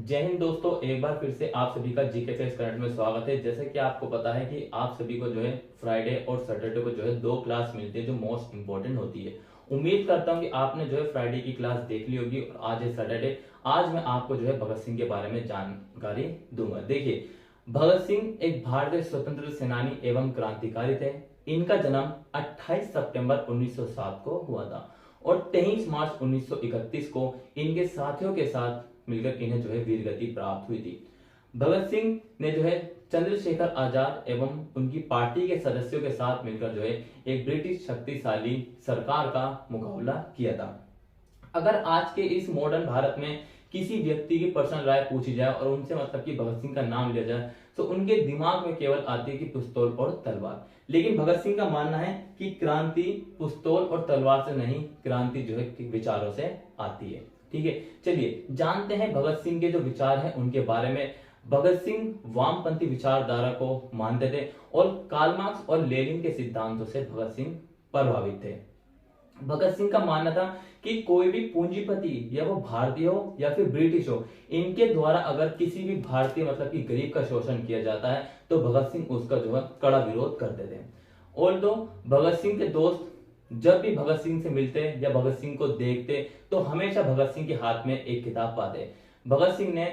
जय हिंद दोस्तों, एक बार फिर से आप सभी का जीके फैक्ट्स करंट में स्वागत है। जैसे कि आपको पता है कि आप सभी को जो है फ्राइडे और सैटरडे को जो है दो क्लास मिलती है जो मोस्ट इंपॉर्टेंट होती है। उम्मीद करता हूं कि आपने जो है फ्राइडे की क्लास देख ली होगी और आज है सैटरडे। आज मैं आपको जो है भगत सिंह के बारे में जानकारी दूंगा। देखिए, भगत सिंह एक भारतीय स्वतंत्र सेनानी एवं क्रांतिकारी थे। इनका जन्म 28 सितंबर 1907 को हुआ था और 23 मार्च 1931 को इनके साथियों के साथ मिलकर इन्हें जो है वीर गति प्राप्त हुई थी। भगत सिंह ने जो है चंद्रशेखर आजाद एवं उनकी पार्टी के सदस्यों के साथ मिलकर जो है एक ब्रिटिश शक्तिशाली सरकार का मुकाबला किया था। अगर आज के इस मॉडर्न भारत में किसी व्यक्ति की पर्सनल राय पूछी जाए और उनसे मतलब कि भगत सिंह का नाम लिया जाए तो उनके दिमाग में केवल आती है कि पिस्तौल और तलवार। लेकिन भगत सिंह का मानना है कि क्रांति पिस्तौल और तलवार से नहीं, क्रांति जो है विचारों से आती है। ठीक है, चलिए जानते हैं भगत सिंह के जो विचार हैं उनके बारे में। भगत सिंह वामपंथी विचारधारा को मानते थे और कार्ल मार्क्स और लेनिन के सिद्धांतों से भगत सिंह प्रभावित थे। भगत सिंह का मानना था कि कोई भी पूंजीपति या वो भारतीय हो या फिर ब्रिटिश हो, इनके द्वारा अगर किसी भी भारतीय मतलब कि गरीब का शोषण किया जाता है तो भगत सिंह उसका जो है कड़ा विरोध करते थे। और तो भगत सिंह के दोस्त जब भी भगत सिंह से मिलते या भगत सिंह को देखते तो हमेशा भगत सिंह के हाथ में एक किताब पाते। भगत सिंह ने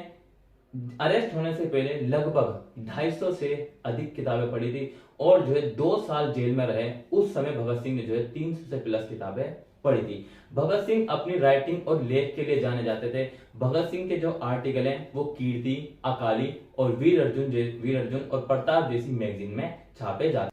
अरेस्ट होने से पहले लगभग 250 से अधिक किताबें पढ़ी थी और जो है 2 साल जेल में रहे। उस समय भगत सिंह ने जो है 300 से प्लस किताबें पढ़ी थी। भगत सिंह अपनी राइटिंग और लेख के लिए जाने जाते थे। भगत सिंह के जो आर्टिकल हैं वो कीर्ति, अकाली और वीर अर्जुन और प्रताप जैसी मैगजीन में छापे जाते।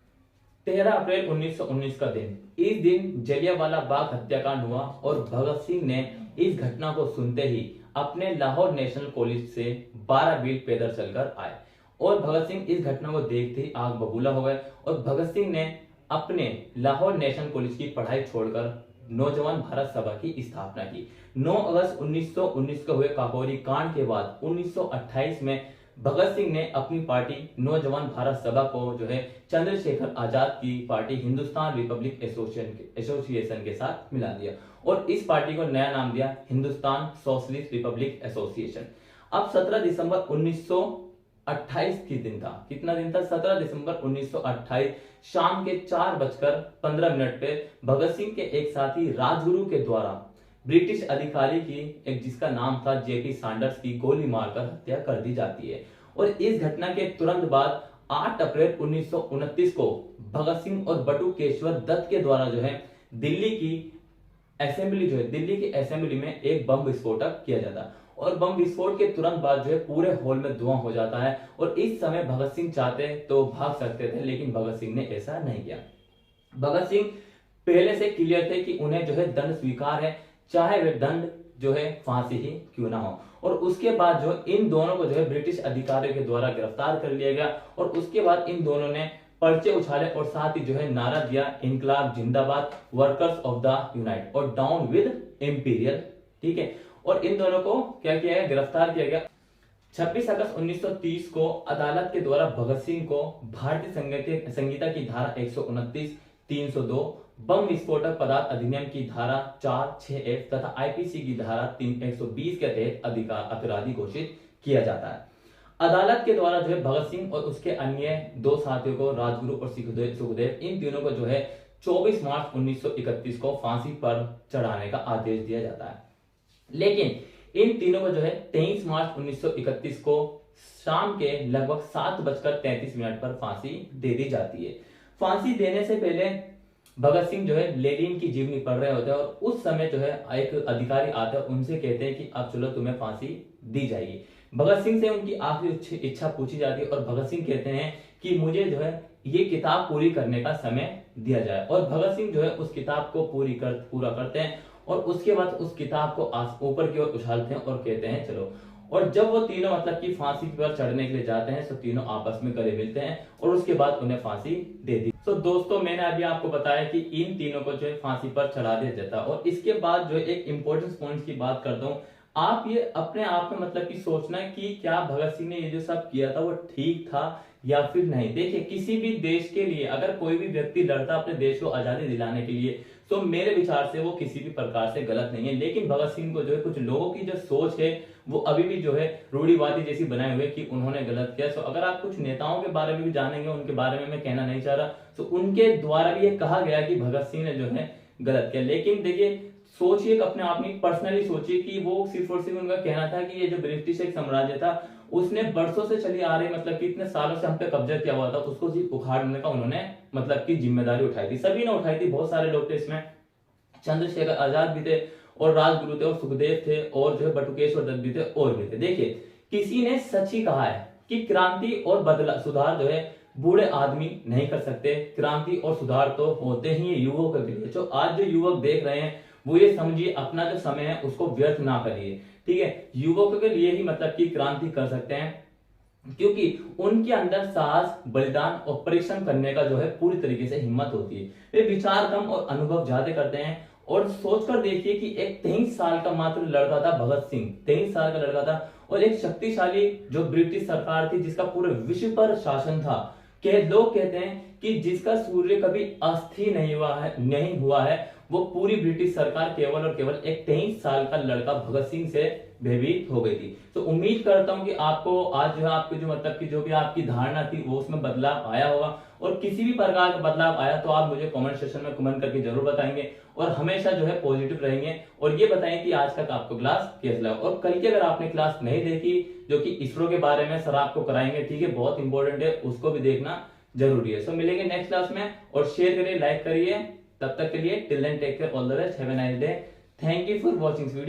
13 अप्रैल 1919 का दिन, इस दिन जलियांवाला बाग हत्याकांड हुआ और भगत सिंह ने इस घटना को सुनते ही अपने लाहौर नेशनल कॉलेज से 12 मील पैदल चलकर आए और भगत सिंह इस घटना को देखते ही आग बबूला हो गए और भगत सिंह ने अपने लाहौर नेशनल कॉलेज की पढ़ाई छोड़कर नौजवान भारत सभा की स्थापना की। 9 अगस्त 1919 को हुए काकोरी कांड के बाद 1928 में भगत सिंह ने अपनी पार्टी नौजवान भारत सभा को जो है चंद्रशेखर आजाद की पार्टी हिंदुस्तान रिपब्लिक एसोसिएशन के साथ मिला दिया और इस पार्टी को नया नाम दिया हिंदुस्तान सोशलिस्ट रिपब्लिक एसोसिएशन। अब 17 दिसंबर 1928 की दिन था। कितना दिन था? 17 दिसंबर 1928 शाम के 4:15 पे भगत सिंह के एक साथी राजगुरु के द्वारा ब्रिटिश अधिकारी की एक जिसका नाम था जेपी सैंडर्स की गोली मारकर हत्या कर दी जाती है। और इस घटना के तुरंत बाद 8 अप्रैल 1929 को भगत सिंह और बटुकेश्वर दत्त के द्वारा जो है दिल्ली की असेंबली में एक बम विस्फोटक किया जाता और बम विस्फोट के तुरंत बाद जो है पूरे हॉल में धुआं हो जाता है। और इस समय भगत सिंह चाहते तो भाग सकते थे लेकिन भगत सिंह ने ऐसा नहीं किया। भगत सिंह पहले से क्लियर थे कि उन्हें जो है दंड स्वीकार है, चाहे वे दंड जो है फांसी ही क्यों ना हो। और उसके बाद जो इन दोनों को जो है ब्रिटिश अधिकारियों के द्वारा गिरफ्तार कर लिया गया और उसके बाद इन दोनों ने पर्चे उछाले और साथ ही जो है नारा दिया इनकलाब जिंदाबाद, वर्कर्स ऑफ द यूनाइट और डाउन विद इंपीरियल। ठीक है, और इन दोनों को क्या किया गया? गिरफ्तार किया गया। 26 अगस्त 1930 को अदालत के द्वारा भगत सिंह को भारतीय संहिता की धारा 129, 302, बम विस्फोटक पदार्थ अधिनियम की धारा 4(6)(f) तथा आईपीसी की धारा 120 के तहत अपराधी घोषित किया जाता है। अदालत के द्वारा जो है भगत सिंह और उसके अन्य 2 साथियों को राजगुरु और सुखदेव इन तीनों को जो है 24 मार्च 1931 को फांसी पर चढ़ाने का आदेश दिया जाता है। लेकिन इन तीनों को जो है 23 मार्च 1931 को शाम के लगभग 7:33 पर फांसी दे दी जाती है। फांसी देने से पहले भगत सिंह जो है लेनिन की जीवनी पढ़ रहे होते हैं और उस समय जो है एक अधिकारी आता है, उनसे कहते हैं कि अब चलो तुम्हें फांसी दी जाएगी। भगत सिंह से उनकी आखिरी इच्छा पूछी जाती है और भगत सिंह कहते हैं कि मुझे जो है ये किताब पूरी करने का समय दिया जाए। और भगत सिंह जो है उस किताब को पूरा करते हैं और उसके बाद उस किताब को ऊपर की ओर उछालते हैं और कहते हैं चलो। और जब वो तीनों मतलब कि फांसी पर चढ़ने के लिए जाते हैं तो तीनों आपस में गले मिलते हैं और उसके बाद उन्हें फांसी दे दी। तो दोस्तों, मैंने अभी आपको बताया कि इन तीनों को जो है फांसी पर चढ़ा दिया जाता है। और इसके बाद जो है एक इंपॉर्टेंट पॉइंट की बात करता हूँ। आप ये अपने आप में मतलब कि सोचना कि क्या भगत सिंह ने ये जो सब किया था वो ठीक था या फिर नहीं। देखिए किसी भी देश के लिए अगर कोई भी व्यक्ति लड़ता अपने देश को आजादी दिलाने के लिए, तो मेरे विचार से वो किसी भी प्रकार से गलत नहीं है। लेकिन भगत सिंह को जो है कुछ लोगों की जो सोच है वो अभी भी जो है रूढ़िवादी जैसी बनाए हुए कि उन्होंने गलत किया। तो अगर आप कुछ नेताओं के बारे में भी जानेंगे, उनके बारे में मैं कहना नहीं चाह रहा, तो उनके द्वारा भी ये कहा गया कि भगत सिंह ने जो है गलत किया। लेकिन देखिए सोचिए अपने आप में पर्सनली सोचिए कि वो सिर्फ और सिर्फ उनका कहना था कि ये जो ब्रिटिश एक साम्राज्य था उसने वर्षों से चली आ रही, मतलब कि इतने सालों से हम पे कब्जा किया हुआ था, उसको सिर्फ उखाड़ने का उन्होंने मतलब की जिम्मेदारी उठाई थी। सभी ने उठाई थी, बहुत सारे लोग थे इसमें, चंद्रशेखर आजाद भी थे और राजगुरु थे और सुखदेव थे और जो है बटुकेश्वर दत्त भी थे और भी थे। देखिए किसी ने सच ही कहा है कि क्रांति और बदला सुधार जो है बूढ़े आदमी नहीं कर सकते, क्रांति और सुधार तो होते ही युवकों के लिए। जो आज जो युवक देख रहे हैं वो ये समझिए अपना जो समय है उसको व्यर्थ ना करिए, ठीक है। युवकों के लिए ही मतलब की क्रांति कर सकते हैं, क्योंकि उनके अंदर साहस, बलिदान और परिश्रम करने का जो है पूरी तरीके से हिम्मत होती है। वे विचार कम और अनुभव ज्यादा करते हैं। और सोचकर देखिए कि एक 23 साल का मात्र लड़का था भगत सिंह, 23 साल का लड़का था, और एक शक्तिशाली जो ब्रिटिश सरकार थी जिसका पूरे विश्व पर शासन था। लोग कहते हैं कि जिसका सूर्य कभी अस्थिर नहीं हुआ है वो पूरी ब्रिटिश सरकार केवल और केवल एक 23 साल का लड़का भगत सिंह से भयभीत हो गई थी। तो उम्मीद करता हूं कि आपको आज जो है आपकी जो मतलब की जो भी आपकी धारणा थी वो उसमें बदलाव आया होगा, और किसी भी प्रकार का बदलाव आया तो आप मुझे कमेंट सेक्शन में कमेंट करके जरूर बताएंगे, और हमेशा जो है पॉजिटिव रहेंगे और ये बताएं कि आज तक आपको क्लास कैसा लगा। और कल की अगर आपने क्लास नहीं देखी जो कि इसरो के बारे में सर आपको कराएंगे, ठीक है, बहुत इंपॉर्टेंट है, उसको भी देखना जरूरी है। सो मिलेंगे नेक्स्ट क्लास में, और शेयर करिए, लाइक करिए। तब तक के लिए till then take care, all the best, have a nice day, thank you for watching video.